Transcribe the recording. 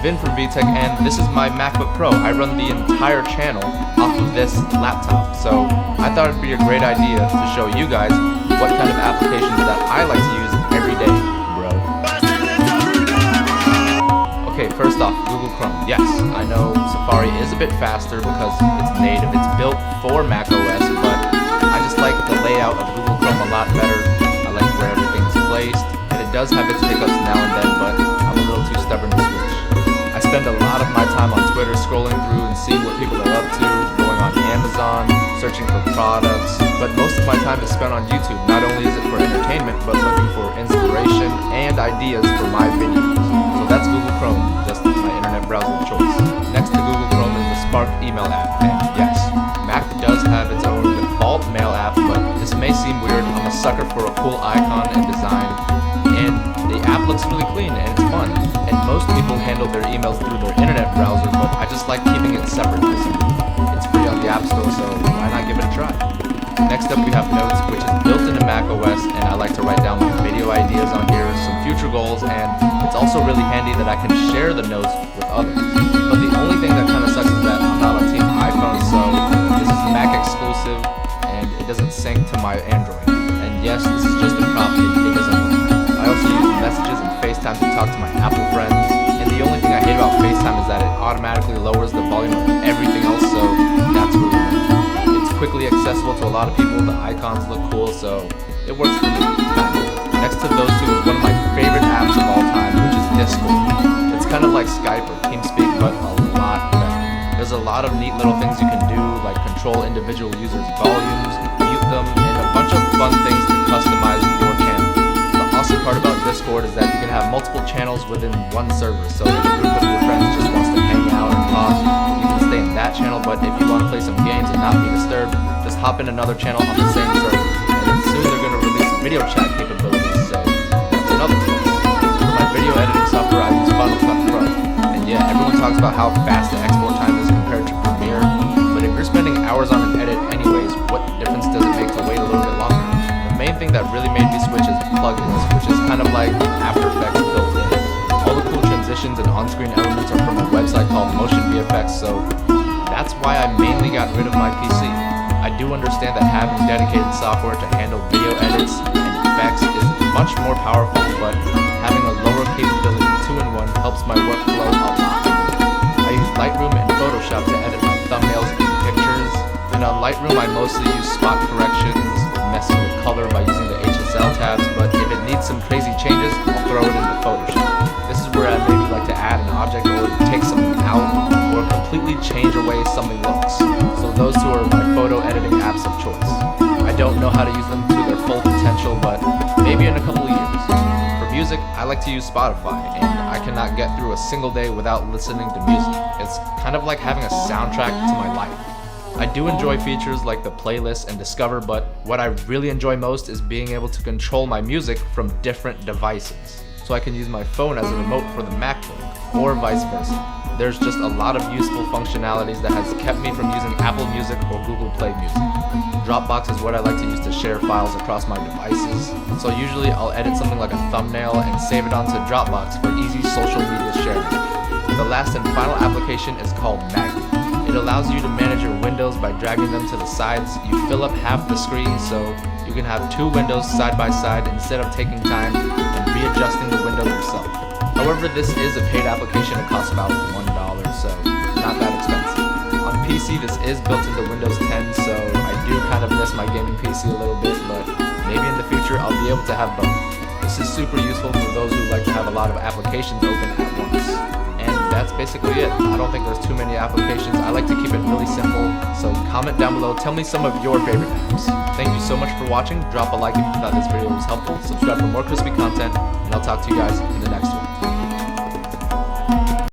Vin from VTech, and this is my MacBook Pro. I run the entire channel off of this laptop, so I thought it'd be a great idea to show you guys what kind of applications that I like to use every day, bro. Okay, first off, Google Chrome. Yes, I know Safari is a bit faster because it's native, it's built for macOS, but I just like the layout of Google Chrome a lot better. I like where everything's placed, and it does have its hiccups now and then, but I'm a little too stubborn to switch. I spend a lot of my time on Twitter scrolling through and seeing what people are up to, going on Amazon, searching for products, but most of my time is spent on YouTube. Not only is it for entertainment, but looking for inspiration and ideas for my videos. So that's Google Chrome, just my internet browser of choice. Next to Google Chrome is the Spark email app, and yes, Mac does have its own default mail app, but this may seem weird. I'm a sucker for a cool icon and design, and the app looks really clean and it's fun. And most people handle their emails through their internet browser, but I just like keeping it separate this week. It's free on the App Store, so why not give it a try? Next up we have Notes, which is built into macOS, and I like to write down my video ideas on here, some future goals, and it's also really handy that I can share the notes with others. But the only thing that kind of sucks is that I'm not on Team iPhone, so this is Mac exclusive, and it doesn't sync to my Android. And yes, this is just a prop, it doesn't work. I also use Messages and FaceTime to talk to my Apple friends, and the only thing I hate about FaceTime is that it automatically lowers the volume of everything else, so that's really annoying. It's quickly accessible to a lot of people, the icons look cool, so it works for me. Next to those two is one of my favorite apps of all time, which is Discord. It's kind of like Skype or TeamSpeak, but a lot better. There's a lot of neat little things you can do, like control individual users' volumes, mute them, and a bunch of fun things to customize your channel. The awesome part about Discord is that you can have multiple channels within one server, so if a group of your friends just wants to hang out and talk, you can stay in that channel, but if you want to play some games and not be disturbed, just hop in another channel on the same server. And then soon they're going to release video chat capabilities, so that's another plus. For my video editing software, I use Final Cut Pro. And yeah, everyone talks about how fast the export time is compared to Premiere, but if you're spending hours on an edit anyways, what difference does it make to wait a little bit longer? The main thing that really made me switch is plugins, which is kind of like After Effects built in. All the cool transitions and on-screen elements are from a website called Motion VFX, so that's why I mainly got rid of my PC. I do understand that having dedicated software to handle video edits and effects is much more powerful, but having a lower capability 2-in-1 helps my workflow a lot. I use Lightroom and Photoshop to edit my thumbnails and pictures, and on Lightroom I mostly use spot corrections, messing with color by using the HSL tabs, but if it needs some crazy changes, I'll throw it into Photoshop. This is where I maybe like to add an object or take something out, or completely change the way something looks. So those two are my photo editing apps of choice. I don't know how to use them to their full potential, but maybe in a couple of years. For music, I like to use Spotify, and I cannot get through a single day without listening to music. It's kind of like having a soundtrack to my life. I do enjoy features like the playlist and Discover, but what I really enjoy most is being able to control my music from different devices. So I can use my phone as a remote for the MacBook, or vice versa. There's just a lot of useful functionalities that has kept me from using Apple Music or Google Play Music. Dropbox is what I like to use to share files across my devices. So usually I'll edit something like a thumbnail and save it onto Dropbox for easy social media sharing. The last and final application is called Magnet. It allows you to manage your windows by dragging them to the sides. You fill up half the screen, so you can have two windows side by side instead of taking time and readjusting the window yourself. However, this is a paid application. It costs about $1, so not that expensive. On PC, this is built into Windows 10, so I do kind of miss my gaming PC a little bit, but maybe in the future I'll be able to have both. This is super useful for those who like to have a lot of applications open at once. And that's basically it. I don't think there's too many applications. I like to keep it really simple, so comment down below, tell me some of your favorite apps. Thank you so much for watching. Drop a like if you thought this video was helpful, subscribe for more crispy content, and I'll talk to you guys in the next one.